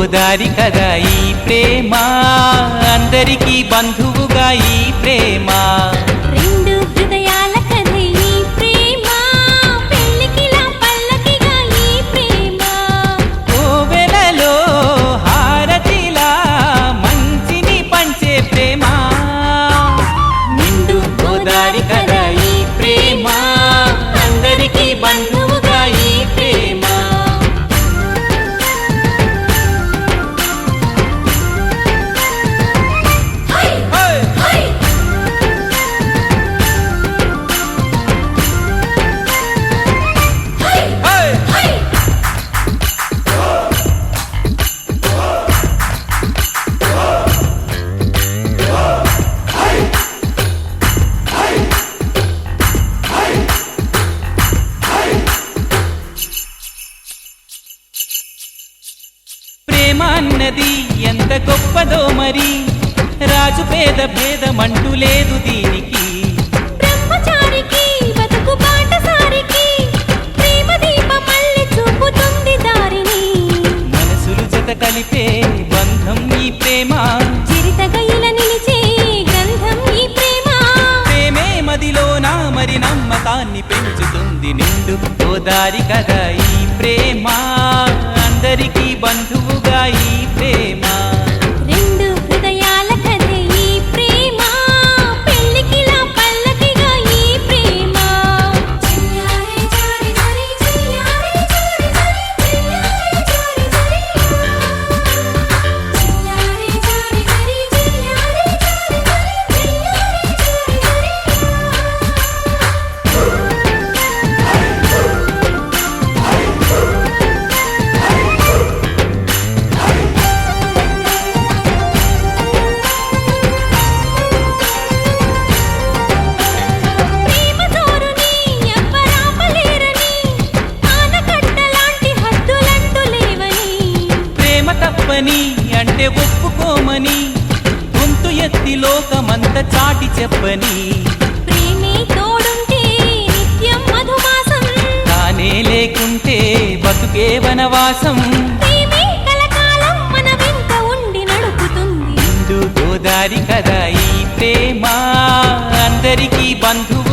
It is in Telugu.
గోదారి కదా ఈ ప్రేమ, అందరికీ బంధువుగా ఈ ప్రేమ. రెండు హృదయాల కథ ఈ ప్రేమ, పెళ్ళికిలా పల్లకిగా ఈ ప్రేమ. కోవెలలో హారతిలా మంచిని పంచే ప్రేమ. నిండు గోదారి కదా ఈ ప్రేమ, అందరికీ బంధువుగా ఈ ప్రేమ. ప్రేమ అన్నది ఎంత గొప్పదో మరి, రాజు పేద భేదమంటూ లేదు దీనికి. బ్రహ్మచారికి బతుకు బాటసారికి, ప్రేమ దీపమల్లె చూపుతుంది దారిని. మనసులు జత కలిపే బంధం ఈ ప్రేమ, చిరితగైల నిలిచే గంధం ఈ ప్రేమ. ప్రేమే మదిలోన మరి నమ్మకాన్ని పెంచుతుంది. నిండు గోదారి కదా ఈ ప్రేమ, అందరికీ బంధువుగా ఈ ప్రేమ. రెండు హృదయాల కథ ఈ ప్రేమ, పెళ్ళికిలా పల్లకిగా ఈ ప్రేమ. చెయ్యారే చారి చారి చెయ్యారే చారి చారి చెయ్యారే చారి చారి చెయ్యారే చారి చారి చెయ్యారే చారి ప్రేమ జోరుని ఎవ్వరాపలేరని, ఆనకట్టలాంటి హద్దులంటూ లేవని. ప్రేమ తప్పని అంటే ఒప్పుకోమని, గొంతు ఎత్తి లోకమంత చాటి చెప్పని. ప్రేమే తోడుంటే నిత్యం మధుమాసం, తానే లేకుంటే బతుకే వనవాసం. ప్రేమే కలకాలం మన వెంట ఉండి నడుపుతుంది. నిండు గోదారి కదా ఈ ప్రేమ, అందరికీ బంధువు